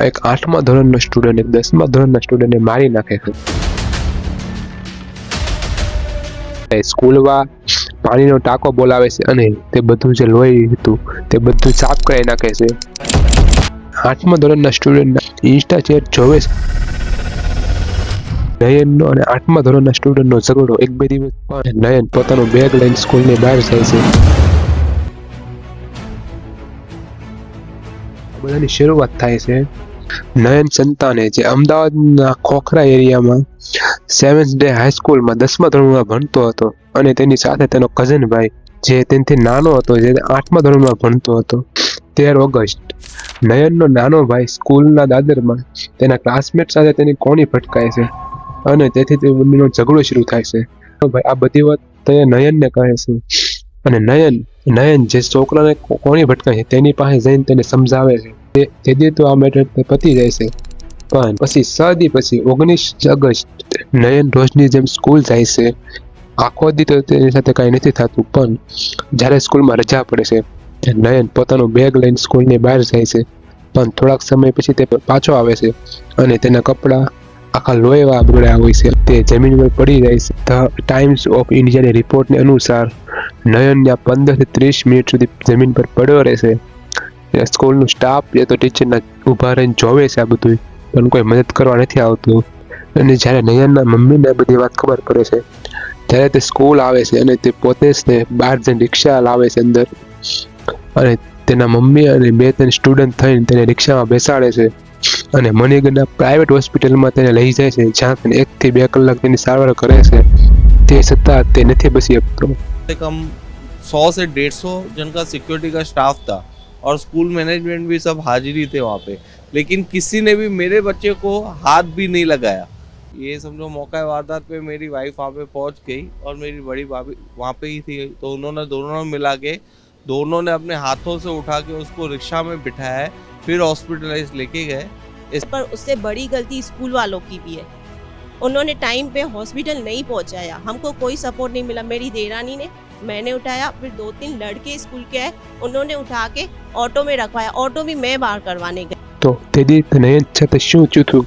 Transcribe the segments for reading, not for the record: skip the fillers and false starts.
એક 8મા ધોરણનો સ્ટુડન્ટ એક 10મા ધોરણના સ્ટુડન્ટને મારી નાખે છે. સ્કૂલમાં પાણીનો ટાંકો બોલાવે છે અને તે બધું જે લોહી હતું તે બધું સાફ કરી નાખે છે. 8મા ધોરણના સ્ટુડન્ટ ઇન્સ્ટા ચેટ જોવે છે. નયનનો અને 8મા ધોરણના સ્ટુડન્ટનો ઝઘડો એક બે દિવસ પણ નયન પોતાનું બેગ લઈને સ્કૂલની બહાર જાય છે. બધાની શરૂઆત થાય છે નયન સંતાને જે અમદાવાદના ખોખરા એરિયામાં સેવન્થ ડે હાઈસ્કૂલમાં 10મા ધોરણમાં ભણતો હતો અને તેની સાથે તેનો કઝન ભાઈ જે તેનાથી નાનો હતો, જે 8મા ધોરણમાં ભણતો હતો. 13 ઓગસ્ટ નયનનો નાનો ભાઈ સ્કૂલના દાદરમાં તેના ક્લાસમેટ સાથે તેની કોણી ભટકાય છે અને તેથી તે બંનેનો ઝઘડો શરૂ થાય છે. ભાઈ આ બધી વાત તે નયનને કહે છે અને નયન જે છોકરાને કોણી ભટકાય છે તેની પાસે જઈને તેને સમજાવે છે. તેથી તો આ મેટર પતી જાય છે. પણ પછી 6 દી પછી 19 ઓગસ્ટ નયન રોજની જેમ સ્કૂલ જાય છે. આખો દી તો તેની સાથે કાંઈ નથી થતું, પણ જ્યારે સ્કૂલમાં રજા પડે છે નયન પોતાનું બેગ લઈને સ્કૂલની બહાર જાય છે. પણ થોડાક સમય પછી તે પાછો આવે છે અને તેના કપડાં આખા લોહીવા બગડ્યા હોય છે. તે જમીન પર પડી જાય છે. ધ ટાઈમ્સ ઓફ ઇન્ડિયાની રિપોર્ટને અનુસાર નયન 15 થી 30 મિનિટ સુધી જમીન પર પડ્યો રહેશે. સ્કૂલનું સ્ટાફ એ તો ટીચરના ઊભા રહીને જોવે છે આ બધું, પણ કોઈ મદદ કરવા નથી આવતું. અને જ્યારે નયનના મમ્મીને બધી વાત ખબર પડે છે ત્યારે તે સ્કૂલ આવે છે અને તે પોતે જ તે બહાર જઈને રિક્ષા લાવે છે અંદર, અને તેના મમ્મી અને 2-3 સ્ટુડન્ટ થઈને તેને રિક્ષામાં બેસાડે છે અને મણિગઢના પ્રાઇવેટ હોસ્પિટલમાં તેને લઈ જાય છે, જ્યાં તેને 1 થી 2 કલાક તેની સારવાર કરે છે. તે છતાં તે નથી બચી શકતો. कम 100 से 150 जन का सिक्योरिटी का स्टाफ था और स्कूल मैनेजमेंट भी सब हाजिरी थे वहाँ पे, लेकिन किसी ने भी मेरे बच्चे को हाथ भी नहीं लगाया. ये समझो मौका वारदात पे मेरी वाइफ वहाँ पे पहुँच गई और मेरी बड़ी भाभी वहाँ पे ही थी, तो उन्होंने दोनों मिला के दोनों ने अपने हाथों से उठा के उसको रिक्शा में बिठाया है, फिर हॉस्पिटलाइज लेके गए. इस पर उससे बड़ी गलती स्कूल वालों की भी है. उन्होंने टाइम पे हॉस्पिटल नहीं पहुंचाया, हमको कोई सपोर्ट नहीं मिला. मेरी देरानी ने, मैंने उठाया, फिर 2-3 लड़के स्कूल के आए, उन्होंने उठा के ऑटो में रखवाया. ऑटो भी मैं बाहर करवाने गई. તો તે દી નયન સાથે શું થયું?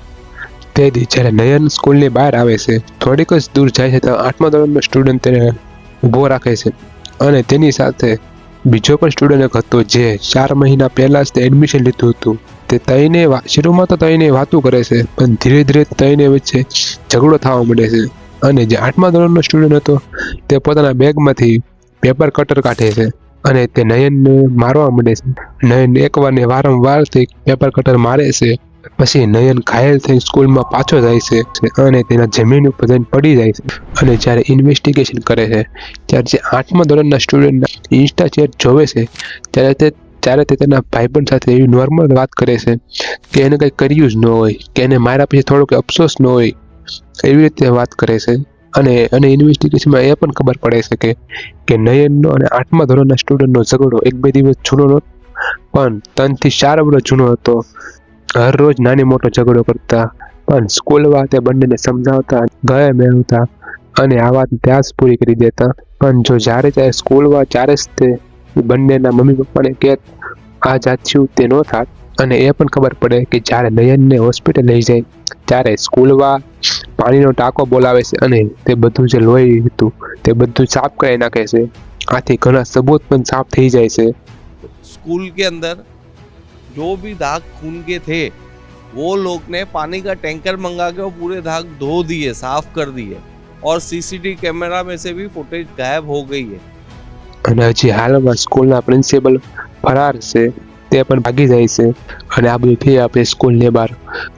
તે દી જ્યારે નયન સ્કૂલની બહાર આવે છે, થોડીક જ દૂર જાય છે તો 8મા ધોરણનો સ્ટુડન્ટ તેને ઊભો રાખે છે અને તેની સાથે બીજો પણ સ્ટુડન્ટ એક હતો જે 4 મહિના પહેલા જ તે એડમિશન લીધું હતું. તે તઈને શરૂમાં તો તઈને વાતું કરે છે, પણ ધીરે ધીરે તઈને વચ્ચે ઝઘડો થવા માંડે છે અને જે 8મા ધોરણનો સ્ટુડન્ટ હતો તે પોતાના બેગમાંથી પેપર કટર કાઢે છે અને તે નયનને મારવા માંડે છે. નયન એકવાર ને વારંવાર તે પેપર કટર મારે છે. પછી નયન ઘાયલ થઈ સ્કૂલમાં પાછો જાય છે અને તેના જમીન ઉપર જઈને પડી જાય છે. અને જ્યારે ઇન્વેસ્ટિગેશન કરે છે ત્યારે જે 8મા ધોરણના સ્ટુડન્ટ ઇન્સ્ટા ચેટ જોવે છે ત્યારે તે તેના ભાઈબંધ સાથે એવી નોર્મલ વાત કરે છે કે એને કંઈ કર્યું જ ન હોય, કે એને માર્યા પછી થોડોક અફસોસ ન હોય, એવી રીતે વાત કરે છે. અને ઇન્વેસ્ટિગેશનમાં એ પણ ખબર પડે છે કે નયનનો અને 8મા ધોરણના સ્ટુડન્ટનો ઝઘડો એક બે દિવસ જૂનો નહોતો, પણ 3 થી 4 વર્ષ જૂનો હતો. હર રોજ નાની મોટો ઝઘડો કરતા, પણ સ્કૂલમાં તે બંનેને સમજાવતા, ગયા મેળવતા અને આ વાત ત્યાં જ પૂરી કરી દેતા. પણ જો જ્યારે સ્કૂલમાં ચારે જ તે બંનેના મમ્મી પપ્પાને કે આ જાત થયું તે ન થાત. અને એ પણ ખબર પડે કે જ્યારે નયનને હોસ્પિટલ લઈ જાય ત્યારે સ્કૂલમાં પાણીનો ટાંકો બોલાવે છે અને તે બધું જે લોહી હતું તે બધું સાફ કરી નાખે છે. આથી ઘણા સબૂત પણ સાફ થઈ જાય છે. स्कूल के अंदर जो भी दाग खून के थे वो लोग ने पानी का टैंकर मंगा के वो पूरे दाग धो दिए, साफ कर दिए और सीसीटीवी कैमरा में से भी फुटेज गायब हो गई है. અને હજી હાલમાં સ્કૂલના પ્રિન્સિપલ ફરાર છે, તે પણ ભાગી જાય છે. અને આ બધું થઈ આપણે સ્કૂલની બહાર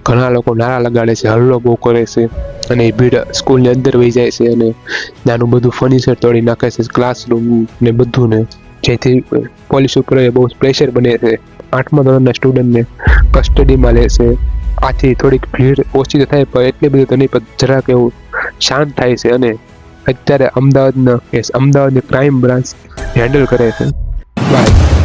ઘણા લોકો નારા લગાડે છે, હલ્લો બહુ કરે છે અને એ ભીડ સ્કૂલની અંદર વહી જાય છે અને નાનું બધું ફર્નિચર તોડી નાખે છે, ક્લાસરૂમ ને બધું ને, જેથી પોલીસ ઉપર બહુ પ્રેશર બને છે. 8મા ધોરણના સ્ટુડન્ટને કસ્ટડીમાં લે છે. આથી થોડીક ભીડ ઓછી તો થાય, પણ એટલી બધી તો નહીં, પણ જરાક એવું શાંત થાય છે. અને અત્યારે અમદાવાદની ક્રાઇમ બ્રાન્ચ હેન્ડલ કરે છે. બાય.